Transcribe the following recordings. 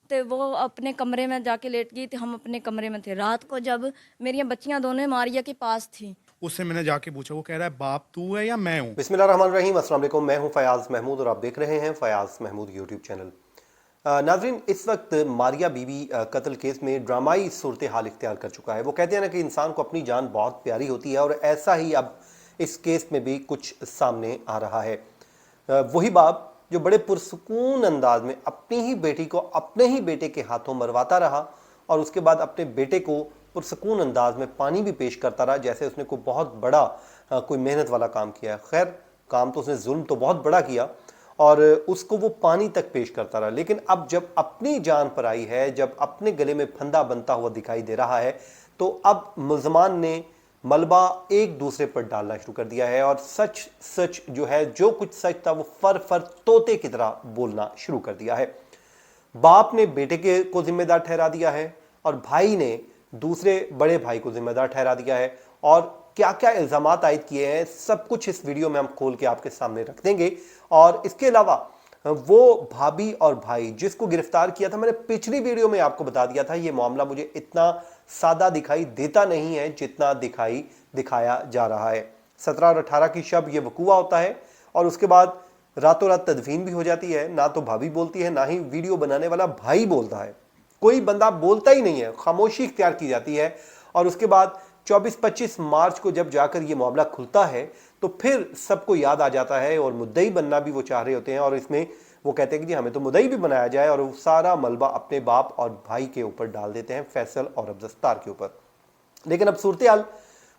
تو وہ اپنے کمرے میں جا کے لیٹ گئی تھی، ہم اپنے کمرے میں تھے۔ رات کو جب میری بچیاں دونوں ماریا کے پاس تھیں، اس سے میں نے جا کے پوچھا، وہ کہہ رہا ہے باپ تو ہے یا میں ہوں؟ بسم اللہ الرحمن الرحیم، السلام علیکم، میں ہوں فیاض محمود اور آپ دیکھ رہے ہیں فیاض محمود یوٹیوب چینل۔ ناظرین، اس وقت ماریا بی بی قتل کیس میں ڈرامائی صورتحال اختیار کر چکا ہے۔ وہ کہتے ہیں نا کہ انسان کو اپنی جان بہت پیاری ہوتی ہے، اور ایسا ہی اب اس کیس میں بھی کچھ سامنے آ رہا ہے۔ وہی باپ جو بڑے پرسکون انداز میں اپنی ہی بیٹی کو اپنے ہی بیٹے کے ہاتھوں مرواتا رہا، اور اس کے بعد اپنے بیٹے کو پرسکون انداز میں پانی بھی پیش کرتا رہا جیسے اس نے کوئی بہت بڑا کوئی محنت والا کام کیا ہے۔ خیر، کام تو اس نے ظلم تو بہت بڑا کیا، اور اس کو وہ پانی تک پیش کرتا رہا، لیکن اب جب اپنی جان پر آئی ہے، جب اپنے گلے میں پھندا بنتا ہوا دکھائی دے رہا ہے، تو اب ملزمان نے ملبہ ایک دوسرے پر ڈالنا شروع کر دیا ہے، اور سچ جو ہے، جو کچھ سچ تھا وہ فر طوطے کی طرح بولنا شروع کر دیا ہے۔ باپ نے بیٹے کو ذمہ دار ٹھہرا دیا ہے، اور بھائی نے دوسرے بڑے بھائی کو ذمہ دار ٹھہرا دیا ہے، اور کیا کیا الزامات عائد کیے ہیں سب کچھ اس ویڈیو میں ہم کھول کے آپ کے سامنے رکھ دیں گے۔ اور اس کے علاوہ وہ بھابھی اور بھائی جس کو گرفتار کیا تھا، میں نے پچھلی ویڈیو میں آپ کو بتا دیا تھا یہ معاملہ مجھے اتنا سادہ دکھائی دیتا نہیں ہے جتنا دکھایا جا رہا ہے۔ 17 اور 18 کی شب یہ وقوع ہوتا ہے، اور اس کے بعد راتوں رات تدفین بھی ہو جاتی ہے۔ نہ تو بھابھی بولتی ہے، نہ ہی ویڈیو بنانے والا بھائی بولتا ہے، کوئی بندہ بولتا ہی نہیں ہے، خاموشی اختیار کی جاتی ہے۔ اور اس کے بعد 24-25 مارچ کو جب جا کر یہ معاملہ کھلتا ہے تو پھر سب کو یاد آ جاتا ہے، اور مدعی بننا بھی وہ چاہ رہے ہوتے ہیں، اور اس میں وہ کہتے ہیں کہ جی ہمیں تو مدعی بھی بنایا جائے، اور وہ سارا ملبہ اپنے باپ اور بھائی کے اوپر ڈال دیتے ہیں، فیصل اور عبدالستار کے اوپر۔ لیکن اب صورتحال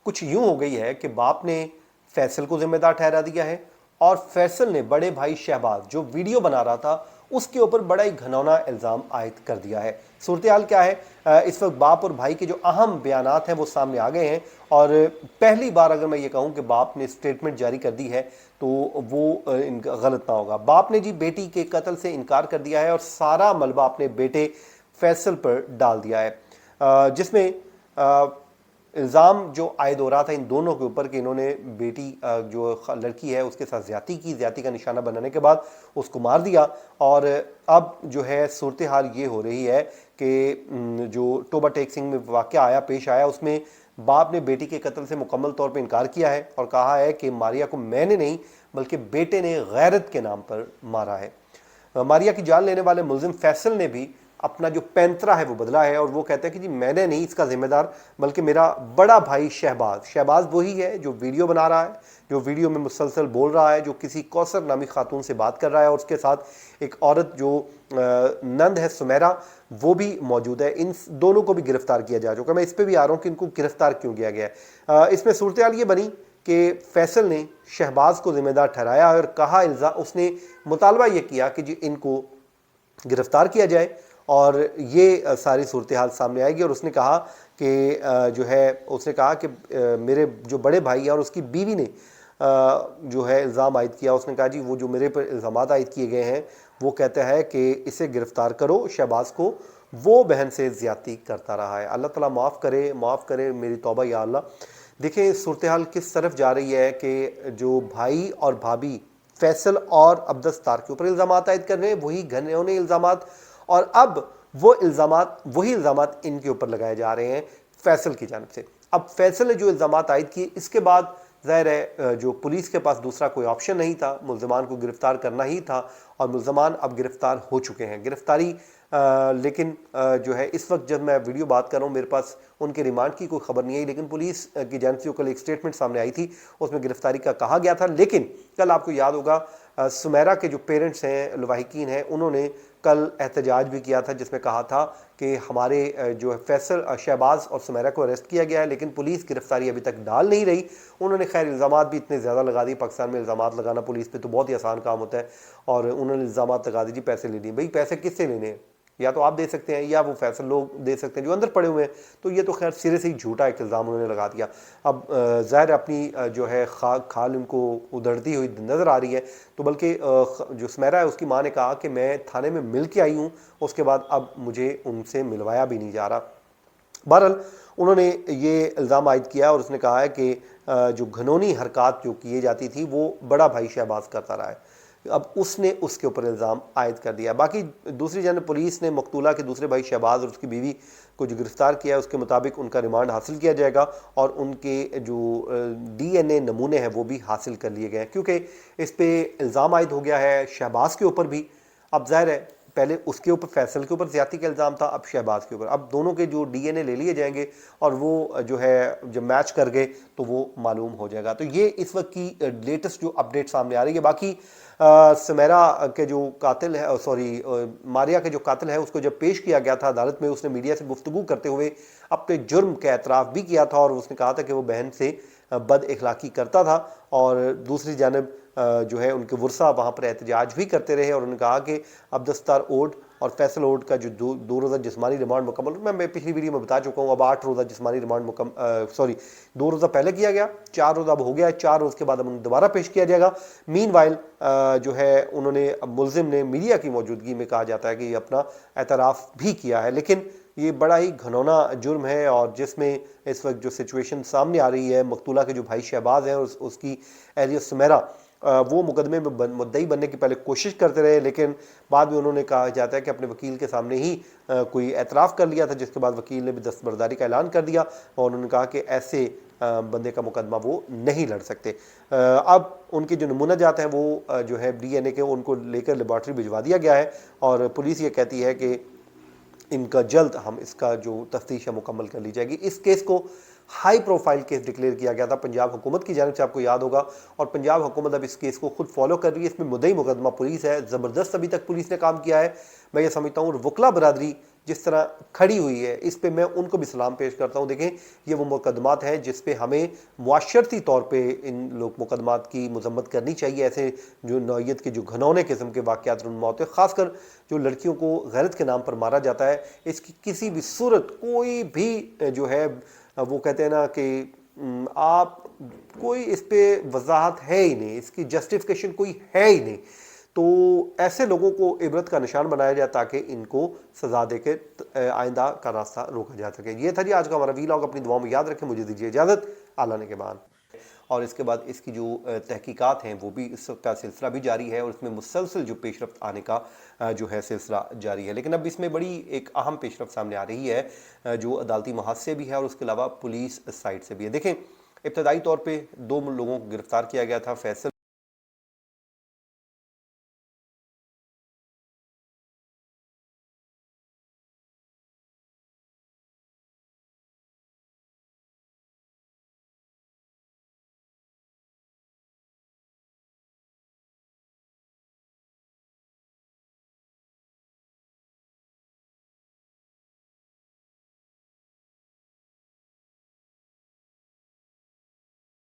کچھ یوں ہو گئی ہے کہ باپ نے فیصل کو ذمہ دار ٹھہرا دیا ہے، اور فیصل نے بڑے بھائی شہباز جو ویڈیو بنا رہا تھا اس کے اوپر بڑا ہی گھنونا الزام عائد کر دیا ہے۔ صورتحال کیا ہے؟ اس وقت باپ اور بھائی کے جو اہم بیانات ہیں وہ سامنے آ گئے ہیں، اور پہلی بار اگر میں یہ کہوں کہ باپ نے سٹیٹمنٹ جاری کر دی ہے تو وہ غلط نہ ہوگا۔ باپ نے جی بیٹی کے قتل سے انکار کر دیا ہے، اور سارا ملبہ اپنے بیٹے فیصل پر ڈال دیا ہے، جس میں الزام جو عائد ہو رہا تھا ان دونوں کے اوپر کہ انہوں نے بیٹی جو لڑکی ہے اس کے ساتھ زیادتی کی، زیادتی کا نشانہ بنانے کے بعد اس کو مار دیا۔ اور اب جو ہے صورتحال یہ ہو رہی ہے کہ جو توبہ ٹیک سنگھ میں واقعہ پیش آیا اس میں باپ نے بیٹی کے قتل سے مکمل طور پہ انکار کیا ہے، اور کہا ہے کہ ماریا کو میں نے نہیں بلکہ بیٹے نے غیرت کے نام پر مارا ہے۔ ماریا کی جان لینے والے ملزم فیصل نے بھی اپنا جو پینترا ہے وہ بدلا ہے، اور وہ کہتا ہے کہ جی میں نے نہیں اس کا ذمہ دار بلکہ میرا بڑا بھائی شہباز وہی ہے جو ویڈیو بنا رہا ہے، جو ویڈیو میں مسلسل بول رہا ہے، جو کسی کوثر نامی خاتون سے بات کر رہا ہے، اور اس کے ساتھ ایک عورت جو نند ہے سمیرہ وہ بھی موجود ہے۔ ان دونوں کو بھی گرفتار کیا جا چکا۔ میں اس پہ بھی آ رہا ہوں کہ ان کو گرفتار کیوں کیا گیا ہے۔ اس میں صورتحال یہ بنی کہ فیصل نے شہباز کو ذمہ دار ٹھہرایا، اور کہا اس نے مطالبہ یہ کیا کہ جی ان کو گرفتار کیا جائے، اور یہ ساری صورتحال سامنے آئے گی۔ اور اس نے کہا کہ اس نے کہا کہ میرے جو بڑے بھائی ہیں اور اس کی بیوی نے جو ہے الزام عائد کیا، اس نے کہا جی وہ جو میرے پر الزامات عائد کیے گئے ہیں وہ کہتا ہے کہ اسے گرفتار کرو شہباز کو، وہ بہن سے زیادتی کرتا رہا ہے۔ اللہ تعالیٰ معاف کرے میری توبہ یا اللہ۔ دیکھیں صورتحال کس طرف جا رہی ہے کہ جو بھائی اور بھابھی فیصل اور عبدالستار کے اوپر الزامات عائد کر رہے ہیں، وہی گھنونے الزامات، اور اب وہی الزامات ان کے اوپر لگائے جا رہے ہیں فیصل کی جانب سے۔ اب فیصل نے جو الزامات عائد کیے اس کے بعد ظاہر ہے جو پولیس کے پاس دوسرا کوئی آپشن نہیں تھا، ملزمان کو گرفتار کرنا ہی تھا، اور ملزمان اب گرفتار ہو چکے ہیں۔ گرفتاری لیکن جو ہے اس وقت جب میں ویڈیو بات کر رہا ہوں میرے پاس ان کے ریمانڈ کی کوئی خبر نہیں آئی، لیکن پولیس کی جانب سے کل ایک سٹیٹمنٹ سامنے آئی تھی، اس میں گرفتاری کا کہا گیا تھا۔ لیکن کل آپ کو یاد ہوگا سمیرہ کے جو پیرنٹس ہیں، لواحقین ہیں، انہوں نے کل احتجاج بھی کیا تھا جس میں کہا تھا کہ ہمارے جو فیصل شہباز اور سمیرہ کو اریسٹ کیا گیا ہے، لیکن پولیس گرفتاری ابھی تک ڈال نہیں رہی۔ انہوں نے خیر الزامات بھی اتنے زیادہ لگا دی، پاکستان میں الزامات لگانا پولیس پہ تو بہت ہی آسان کام ہوتا ہے، اور انہوں نے الزامات لگا دی جی پیسے لے لیے۔ بھئی پیسے کس سے لینے ہیں؟ یا تو آپ دے سکتے ہیں یا وہ فیصل لوگ دے سکتے ہیں جو اندر پڑے ہوئے ہیں، تو یہ تو خیر سرے سے ہی جھوٹا ایک الزام انہوں نے لگا دیا۔ اب ظاہر اپنی جو ہے کھال ان کو ادھڑتی ہوئی نظر آ رہی ہے، تو بلکہ جو سمیرہ ہے اس کی ماں نے کہا کہ میں تھانے میں مل کے آئی ہوں، اس کے بعد اب مجھے ان سے ملوایا بھی نہیں جا رہا۔ بہرحال انہوں نے یہ الزام عائد کیا، اور اس نے کہا ہے کہ جو گھنونی حرکات جو کیے جاتی تھی وہ بڑا بھائی شہباز کرتا رہا ہے۔ اب اس نے اس کے اوپر الزام عائد کر دیا. باقی دوسری جانب پولیس نے مقتولہ کے دوسرے بھائی شہباز اور اس کی بیوی کو جو گرفتار کیا ہے اس کے مطابق ان کا ریمانڈ حاصل کیا جائے گا اور ان کے جو ڈی این اے نمونے ہیں وہ بھی حاصل کر لیے گئے ہیں, کیونکہ اس پہ الزام عائد ہو گیا ہے شہباز کے اوپر بھی. اب ظاہر ہے پہلے اس کے اوپر فیصل کے اوپر زیادتی کا الزام تھا, اب شہباز کے اوپر. اب دونوں کے جو ڈی این اے لے لیے جائیں گے اور وہ جو ہے جب میچ کر گئے تو وہ معلوم ہو جائے گا. تو یہ اس وقت کی لیٹسٹ جو اپڈیٹ سامنے آ رہی ہے. باقی سمیرا کے جو قاتل ہے ماریہ کے جو قاتل ہے اس کو جب پیش کیا گیا تھا عدالت میں, اس نے میڈیا سے گفتگو کرتے ہوئے اپنے جرم کا اعتراف بھی کیا تھا اور اس نے کہا تھا کہ وہ بہن سے بد اخلاقی کرتا تھا. اور دوسری جانب جو ہے ان کے ورثہ وہاں پر احتجاج بھی کرتے رہے اور انہوں نے کہا کہ عبدالستار اوڈ اور فیصل اوڈ کا جو دو روزہ جسمانی ریمانڈ مکمل, میں پچھلی ویڈیو میں بتا چکا ہوں, اب 8 روزہ جسمانی ریمانڈ 2 روزہ پہلے کیا گیا, 4 روزہ اب ہو گیا ہے, 4 روز کے بعد اب انہیں دوبارہ پیش کیا جائے گا. مین وائل جو ہے انہوں نے ملزم نے میڈیا کی موجودگی میں کہا جاتا ہے کہ یہ اپنا اعتراف بھی کیا ہے, لیکن یہ بڑا ہی گھنونا جرم ہے. اور جس میں اس وقت جو سچویشن سامنے آ رہی ہے, مقتولہ کے جو بھائی شہباز ہیں اس کی اہلیہ سمیرا, وہ مقدمے میں مدعی بننے کی پہلے کوشش کرتے رہے, لیکن بعد میں انہوں نے کہا جاتا ہے کہ اپنے وکیل کے سامنے ہی کوئی اعتراف کر لیا تھا, جس کے بعد وکیل نے بھی دستبرداری کا اعلان کر دیا اور انہوں نے کہا کہ ایسے بندے کا مقدمہ وہ نہیں لڑ سکتے. اب ان کے جو نمونہ جات ہیں وہ جو ہے ڈی این اے کے ان کو لے کر لیبارٹری بھجوا دیا گیا ہے اور پولیس یہ کہتی ہے کہ ان کا جلد ہم اس کا جو تفتیش ہے مکمل کر لی جائے گی. اس کیس کو ہائی پروفائل کیس ڈکلیئر کیا گیا تھا پنجاب حکومت کی جانب سے, آپ کو یاد ہوگا, اور پنجاب حکومت اب اس کیس کو خود فالو کر رہی ہے. اس میں مدعی مقدمہ پولیس ہے, زبردست ابھی تک پولیس نے کام کیا ہے. میں یہ سمجھتا ہوں وکلا برادری جس طرح کھڑی ہوئی ہے اس پہ میں ان کو بھی سلام پیش کرتا ہوں. دیکھیں یہ وہ مقدمات ہیں جس پہ ہمیں معاشرتی طور پہ ان لوگ مقدمات کی مذمت کرنی چاہیے. ایسے جو نوعیت کے جو گھنونے قسم کے واقعات رونما ہوتے ہیں, خاص کر جو لڑکیوں کو غیرت کے نام پر مارا جاتا ہے, اس کی کسی بھی صورت کوئی بھی جو ہے وہ کہتے ہیں نا کہ آپ کوئی اس پہ وضاحت ہے ہی نہیں, اس کی جسٹیفیکیشن کوئی ہے ہی نہیں. تو ایسے لوگوں کو عبرت کا نشان بنایا جائے تاکہ ان کو سزا دے کے آئندہ کا راستہ روکا جا سکے. یہ تھا جی آج کا ہمارا ویلاگ, اپنی دعاؤں میں یاد رکھیں. مجھے دیجیے اجازت, اعلیٰ نے کے بعد. اور اس کے بعد اس کی جو تحقیقات ہیں وہ بھی اس کا سلسلہ بھی جاری ہے اور اس میں مسلسل جو پیش رفت آنے کا جو ہے سلسلہ جاری ہے. لیکن اب اس میں بڑی ایک اہم پیش رفت سامنے آ رہی ہے جو عدالتی محاذ سے بھی ہے اور اس کے علاوہ پولیس سائٹ سے بھی ہے. دیکھیں ابتدائی طور پہ 2 لوگوں کو گرفتار کیا گیا تھا, فیصل